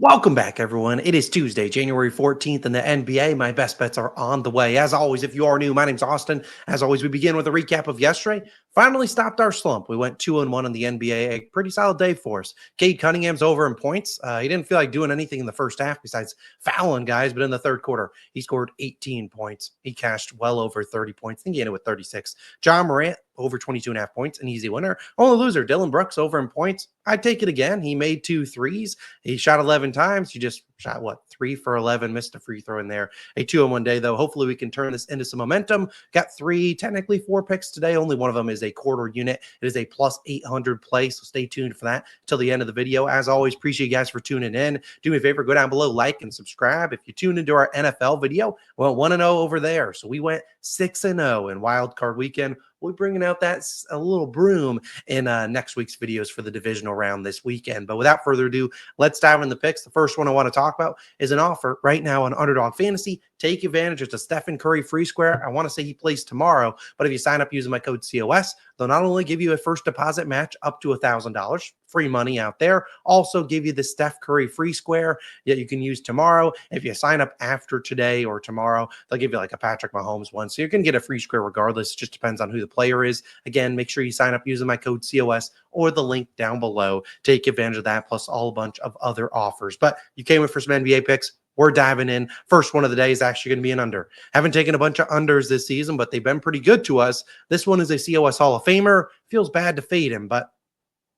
Welcome back, everyone. It is Tuesday, January 14th in the NBA. My best bets are on the way. As always, if you are new, my name's Austin. As always, we begin with a recap of yesterday. Finally stopped our slump. We went 2-1 in the NBA. A pretty solid day for us. Cade Cunningham's over in points. He didn't feel like doing anything in the first half besides fouling guys, but in the third quarter, he scored 18 points. He cashed well over 30 points. I think he ended with 36. John Morant, over 22.5 points, an easy winner. Only loser, Dylan Brooks, over in points. I'd take it again. He made 2 threes. He shot 11 times. He just shot, 3 for 11, missed a free throw in there. A 2-1 day, though. Hopefully we can turn this into some momentum. Got 3, technically 4 picks today. Only one of them is a quarter unit. It is a plus 800 play, so stay tuned for that till the end of the video. As always, appreciate you guys for tuning in. Do me a favor, go down below, like and subscribe. If you tuned into our NFL video, well, 1-0 over there. So we went 6-0 in Wild Card Weekend. We'll be bringing out a little broom in next week's videos for the divisional round this weekend. But without further ado, let's dive in the picks. The first one I want to talk about is an offer right now on Underdog Fantasy. Take advantage. It's a Stephen Curry free square. I want to say he plays tomorrow, but if you sign up using my code COS, they'll not only give you a first deposit match up to $1,000, free money out there, also give you the Steph Curry free square that you can use tomorrow. If you sign up after today or tomorrow, they'll give you like a Patrick Mahomes one. So you're going to get a free square regardless. It just depends on who the player is. Again, make sure you sign up using my code COS or the link down below. Take advantage of that, plus all a bunch of other offers. But you came in for some NBA picks. We're diving in. First one of the day is actually going to be an under. Haven't taken a bunch of unders this season, but they've been pretty good to us. This one is a COS Hall of Famer. Feels bad to fade him, but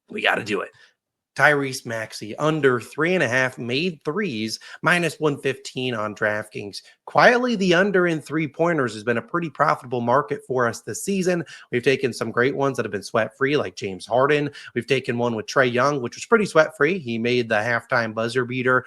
we got to do it. Tyrese Maxey, under 3.5 made threes, minus 115 on DraftKings. Quietly, the under in three-pointers has been a pretty profitable market for us this season. We've taken some great ones that have been sweat-free, like James Harden. We've taken one with Trae Young, which was pretty sweat-free. He made the halftime buzzer beater.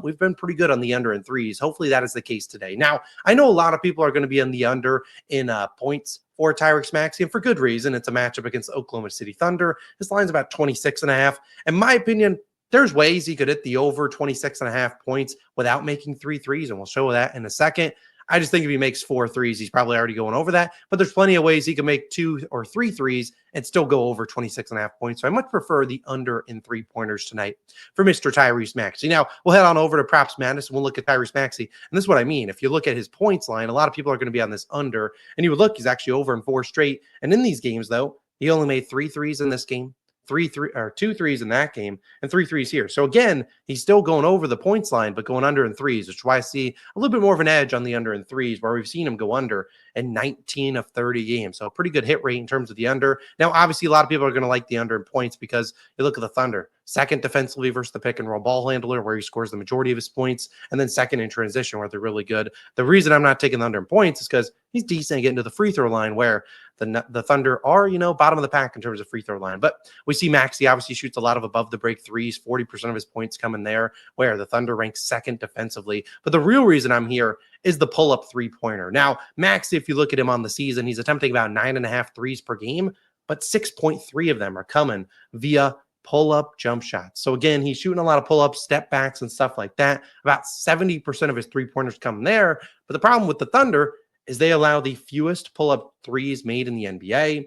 We've been pretty good on the under in threes. Hopefully, that is the case today. Now, I know a lot of people are going to be on the under in points for Tyrese Maxey, and for good reason. It's a matchup against the Oklahoma City Thunder. His line's about 26.5. In my opinion, there's ways he could hit the over 26.5 points without making 3 threes, and we'll show that in a second. I just think if he makes 4 threes, he's probably already going over that. But there's plenty of ways he can make 2 or 3 threes and still go over 26.5 points. So I much prefer the under in three-pointers tonight for Mr. Tyrese Maxey. Now, we'll head on over to Props Madness and we'll look at Tyrese Maxey. And this is what I mean. If you look at his points line, a lot of people are going to be on this under. And you would look, he's actually over in 4 straight. And in these games, though, he only made 3 threes in this game. 2 threes in that game and 3 threes here. So again, he's still going over the points line, but going under in threes, which is why I see a little bit more of an edge on the under in threes, where we've seen him go under in 19 of 30 games. So a pretty good hit rate in terms of the under. Now, obviously, a lot of people are going to like the under in points because you look at the Thunder, second defensively versus the pick and roll ball handler, where he scores the majority of his points, and then second in transition, where they're really good. The reason I'm not taking the under in points is because he's decent getting to the free throw line, where the Thunder are, bottom of the pack in terms of free throw line. But we see Maxey obviously shoots a lot of above the break threes. 40% of his points come in there, where the Thunder ranks second defensively. But the real reason I'm here is the pull-up three-pointer. Now, Maxey, if you look at him on the season, he's attempting about 9.5 threes per game, but 6.3 of them are coming via pull-up jump shots. So again, he's shooting a lot of pull-ups, step backs, and stuff like that. About 70% of his three-pointers come there. But the problem with the Thunder is they allow the fewest pull-up threes made in the NBA.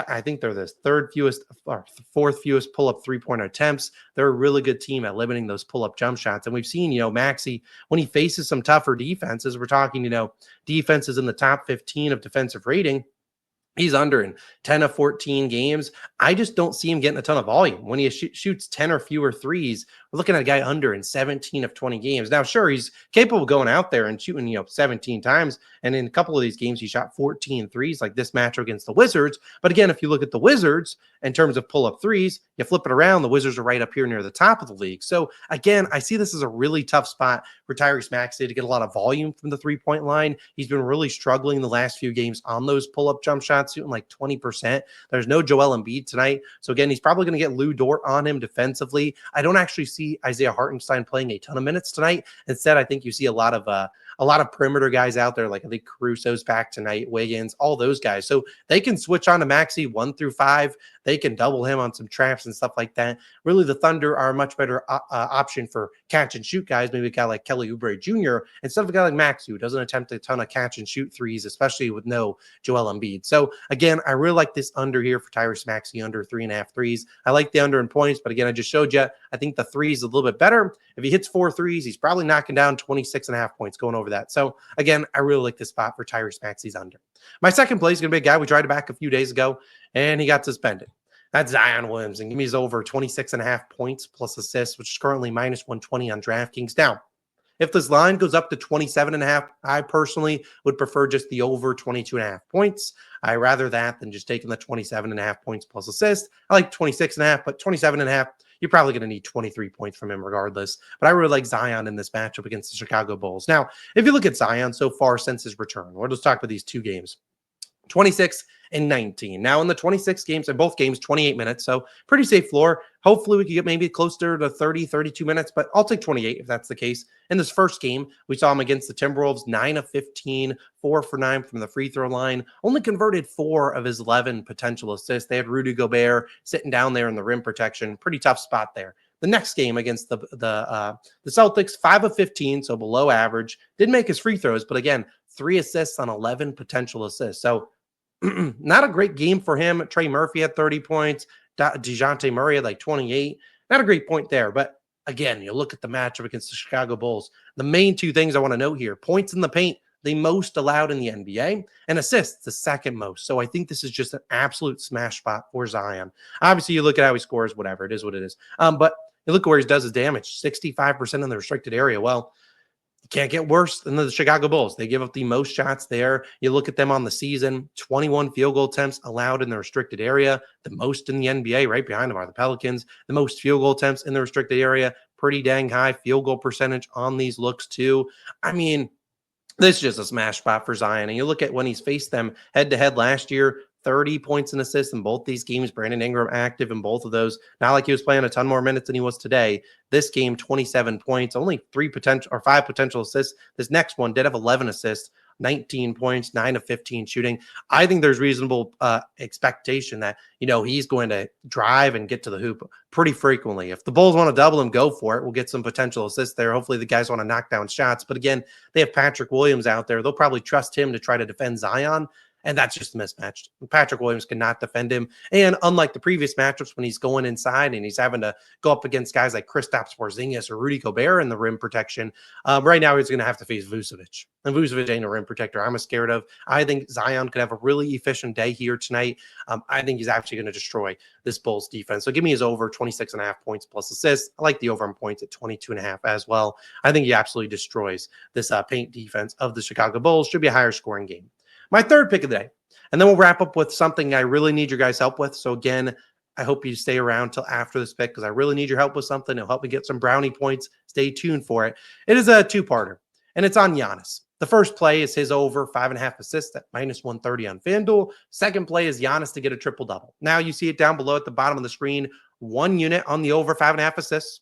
I think they're the third fewest or fourth fewest pull-up three-pointer attempts. They're a really good team at limiting those pull-up jump shots. And we've seen, Maxey, when he faces some tougher defenses, we're talking, defenses in the top 15 of defensive rating, he's under in 10 of 14 games. I just don't see him getting a ton of volume. When he shoots 10 or fewer threes, we're looking at a guy under in 17 of 20 games. Now, sure, he's capable of going out there and shooting, 17 times. And in a couple of these games, he shot 14 threes, like this match against the Wizards. But again, if you look at the Wizards in terms of pull-up threes, you flip it around, the Wizards are right up here near the top of the league. So again, I see this as a really tough spot for Tyrese Maxey to get a lot of volume from the three-point line. He's been really struggling the last few games on those pull-up jump shots, shooting like 20%. There's no Joel Embiid tonight. So again, he's probably going to get Lou Dort on him defensively. I don't actually see Isaiah Hartenstein playing a ton of minutes tonight. Instead, I think you see a lot of perimeter guys out there. Like I think Caruso's back tonight, Wiggins, all those guys. So they can switch on to Maxey 1 through 5. They can double him on some traps and stuff like that. Really, the Thunder are a much better option for catch and shoot guys. Maybe a guy like Kelly Oubre Jr. instead of a guy like Maxey, who doesn't attempt a ton of catch and shoot threes, especially with no Joel Embiid. So So again, I really like this under here for Tyrese Maxey, under 3.5 threes. I like the under in points, but again, I just showed you, I think the three is a little bit better. If he hits 4 threes, he's probably knocking down 26.5 points going over that. So again, I really like this spot for Tyrese Maxey's under. My second play is going to be a guy we tried to back a few days ago, and he got suspended. That's Zion Williams, and give me his over 26.5 points plus assists, which is currently minus 120 on DraftKings. Now, if this line goes up to 27.5, I personally would prefer just the over 22.5 points. I rather that than just taking the 27.5 points plus assist. I like 26.5, but 27.5, you're probably going to need 23 points from him regardless. But I really like Zion in this matchup against the Chicago Bulls. Now, if you look at Zion so far since his return, let's talk about these two games. 26 and 19. Now in the 26 games, in both games, 28 minutes. So pretty safe floor. Hopefully we can get maybe closer to 30, 32 minutes, but I'll take 28 if that's the case. In this first game, we saw him against the Timberwolves, 9 of 15, 4 for 9 from the free throw line, only converted 4 of his 11 potential assists. They had Rudy Gobert sitting down there in the rim protection. Pretty tough spot there. The next game against the Celtics, 5 of 15, so below average. Did make his free throws, but again, 3 assists on 11 potential assists. So not a great game for him. Trey Murphy had 30 points. DeJounte Murray had like 28. Not a great point there. But again, you look at the matchup against the Chicago Bulls. The main two things I want to note here, points in the paint, the most allowed in the NBA, and assists, the second most. So I think this is just an absolute smash spot for Zion. Obviously, you look at how he scores, whatever. It is what it is. But you look at where he does his damage, 65% in the restricted area. Well, can't get worse than the Chicago Bulls. They give up the most shots there. You look at them on the season, 21 field goal attempts allowed in the restricted area, the most in the NBA. Right behind them are the Pelicans. The most field goal attempts in the restricted area, pretty dang high field goal percentage on these looks too. I mean, this is just a smash spot for Zion. And you look at when he's faced them head-to-head last year, 30 points and assists in both these games. Brandon Ingram active in both of those. Not like he was playing a ton more minutes than he was today. This game, 27 points, only 5 potential assists. This next one did have 11 assists, 19 points, 9 of 15 shooting. I think there's reasonable expectation that, he's going to drive and get to the hoop pretty frequently. If the Bulls want to double him, go for it. We'll get some potential assists there. Hopefully the guys want to knock down shots. But again, they have Patrick Williams out there. They'll probably trust him to try to defend Zion. And that's just mismatched. Patrick Williams cannot defend him. And unlike the previous matchups when he's going inside and he's having to go up against guys like Kristaps Porzingis or Rudy Gobert in the rim protection, right now he's going to have to face Vucevic. And Vucevic ain't a rim protector I'm scared of. I think Zion could have a really efficient day here tonight. I think he's actually going to destroy this Bulls defense. So give me his over 26.5 points plus assists. I like the over on points at 22.5 as well. I think he absolutely destroys this paint defense of the Chicago Bulls. Should be a higher scoring game. My third pick of the day, and then we'll wrap up with something I really need your guys' help with. So again, I hope you stay around till after this pick because I really need your help with something. It'll help me get some brownie points. Stay tuned for it. It is a two-parter, and it's on Giannis. The first play is his over 5.5 assists at minus 130 on FanDuel. Second play is Giannis to get a triple-double. Now you see it down below at the bottom of the screen. 1 unit on the over 5.5 assists.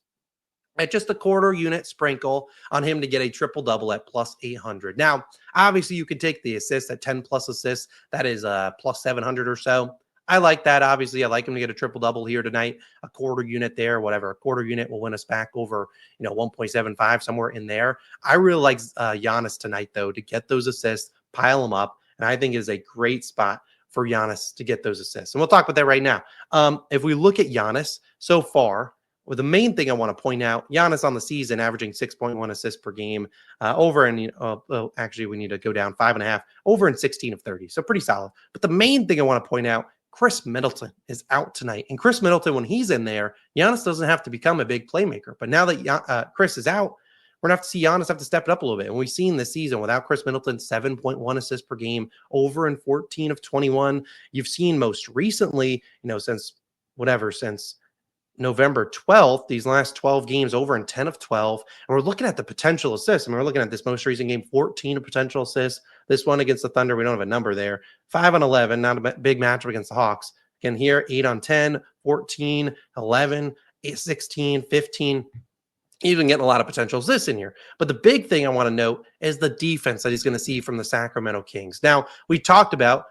At just a quarter unit sprinkle on him to get a triple-double at plus 800. Now, obviously, you could take the assist at 10 plus assists. That is plus 700 or so. I like that, obviously. I like him to get a triple-double here tonight. A quarter unit there, whatever. A quarter unit will win us back over, 1.75, somewhere in there. I really like Giannis tonight, though, to get those assists, pile them up, and I think it is a great spot for Giannis to get those assists. And we'll talk about that right now. If we look at Giannis so far, well, the main thing I want to point out, Giannis on the season averaging 6.1 assists per game, actually we need to go down 5.5, over in 16 of 30. So pretty solid. But the main thing I want to point out, Chris Middleton is out tonight. And Chris Middleton, when he's in there, Giannis doesn't have to become a big playmaker. But now that Chris is out, we're going to have to see Giannis have to step it up a little bit. And we've seen this season without Chris Middleton, 7.1 assists per game, over in 14 of 21. You've seen most recently, since November 12th, these last 12 games over in 10 of 12. And we're looking at the potential assists. We're looking at this most recent game, 14 of potential assists. This one against the Thunder, we don't have a number there. 5 on 11, not a big matchup against the Hawks. Again, here, 8 on 10, 14, 11, 8, 16, 15. Even getting a lot of potential assists in here. But the big thing I want to note is the defense that he's going to see from the Sacramento Kings. Now, we talked about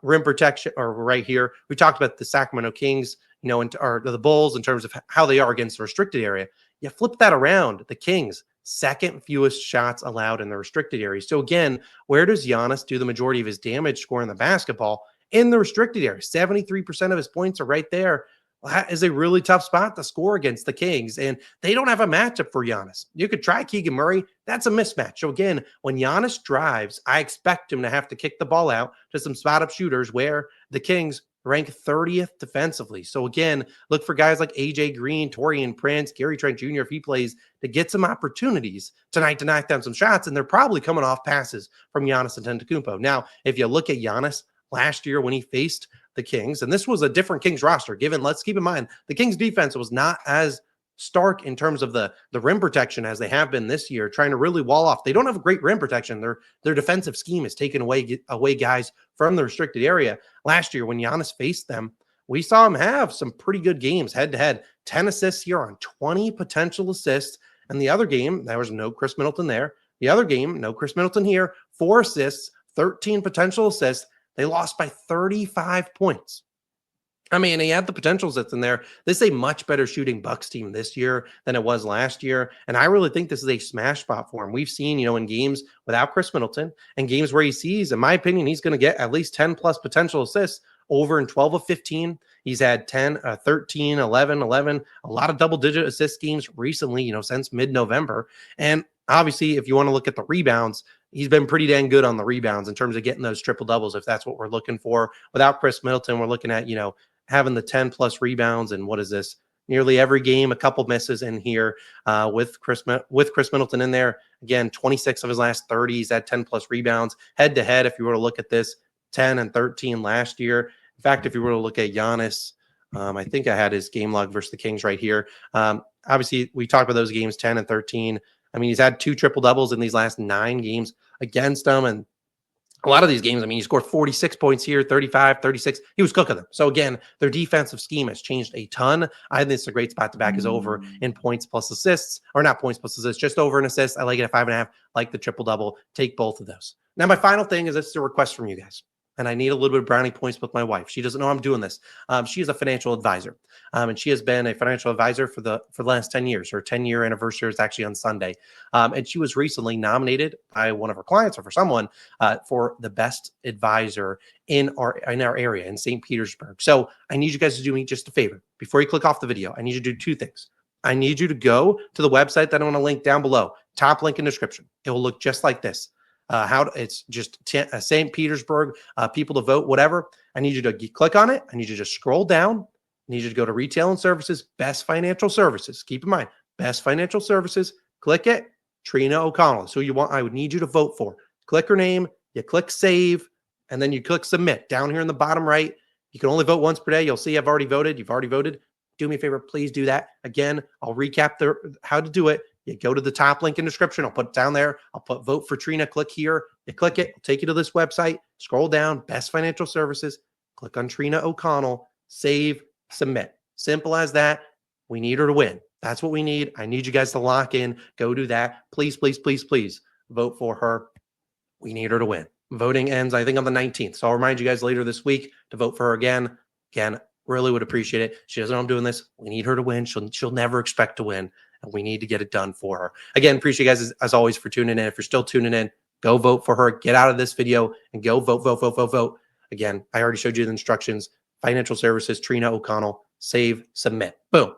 rim protection, or right here, we talked about the Sacramento Kings, or the Bulls in terms of how they are against the restricted area. You flip that around, the Kings, second fewest shots allowed in the restricted area. So again, where does Giannis do the majority of his damage scoring the basketball? in the restricted area. 73% of his points are right there. Well, that is a really tough spot to score against the Kings, and they don't have a matchup for Giannis. You could try Keegan Murray. That's a mismatch. So again, when Giannis drives, I expect him to have to kick the ball out to some spot-up shooters where the Kings rank 30th defensively. So again, look for guys like AJ Green, Taurean Prince, Gary Trent Jr. if he plays to get some opportunities tonight to knock down some shots, and they're probably coming off passes from Giannis Antetokounmpo. Now, if you look at Giannis last year when he faced the Kings, and this was a different Kings roster, let's keep in mind, the Kings defense was not as stark in terms of the rim protection as they have been this year, trying to really wall off. They don't have a great rim protection. Their defensive scheme is taking away guys from the restricted area. Last year, when Giannis faced them, we saw him have some pretty good games head-to-head. 10 assists here on 20 potential assists. And the other game, there was no Chris Middleton there. The other game, no Chris Middleton here. 4 assists, 13 potential assists. They lost by 35 points. I mean, he had the potentials that's in there. This is a much better shooting Bucks team this year than it was last year. And I really think this is a smash spot for him. We've seen, in games without Chris Middleton and games where he sees, in my opinion, he's going to get at least 10 plus potential assists over in 12 of 15. He's had 10, 13, 11, a lot of double-digit assist games recently, since mid-November. And obviously, if you want to look at the rebounds, he's been pretty dang good on the rebounds in terms of getting those triple doubles, if that's what we're looking for. Without Chris Middleton, we're looking at, having the 10 plus rebounds. And what is this? Nearly every game, a couple misses in here with Chris Middleton in there. Again, 26 of his last 30, he's had 10 plus rebounds. Head to head, if you were to look at this, 10 and 13 last year. In fact, if you were to look at Giannis, I think I had his game log versus the Kings right here. Obviously, we talked about those games, 10 and 13. I mean, he's had 2 triple doubles in these last 9 games against them. And a lot of these games, he scored 46 points here, 35, 36. He was cooking them. So again, their defensive scheme has changed a ton. I think it's a great spot to back is over in points plus assists, or not points plus assists, just over an assist. I like it at 5.5, like the triple double. Take both of those. Now, my final thing is this is a request from you guys. And I need a little bit of brownie points with my wife. She doesn't know I'm doing this. She is a financial advisor, and she has been a financial advisor for the last 10 years. Her 10-year anniversary is actually on Sunday, and she was recently nominated by one of her clients or for someone for the best advisor in our area in St. Petersburg. So I need you guys to do me just a favor before you click off the video. I need you to do 2 things. I need you to go to the website that I'm going to link down below. Top link in description. It will look just like this. It's just St. Petersburg, people to vote, whatever. I need you to click on it. I need you to just scroll down. I need you to go to retail and services, best financial services. Keep in mind, best financial services. Click it. Trina O'Connell. So I would need you to vote for. Click her name. You click save, and then you click submit down here in the bottom right. You can only vote once per day. You'll see I've already voted. You've already voted. Do me a favor. Please do that. Again, I'll recap how to do it. You go to the top link in description. I'll put it down there. I'll put vote for Trina. Click here. You click it. It'll take you to this website. Scroll down. Best financial services. Click on Trina O'Connell. Save. Submit. Simple as that. We need her to win. That's what we need. I need you guys to lock in. Go do that. Please, please, please, please vote for her. We need her to win. Voting ends, I think, on the 19th. So I'll remind you guys later this week to vote for her again. Again, really would appreciate it. She doesn't know I'm doing this. We need her to win. She'll never expect to win. And we need to get it done for her. Again, appreciate you guys as always for tuning in. If you're still tuning in, go vote for her. Get out of this video and go vote, vote, vote, vote, vote. Again, I already showed you the instructions. Financial services, Trina O'Connell, save, submit. Boom.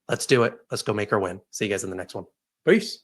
Let's do it. Let's go make her win. See you guys in the next one. Peace.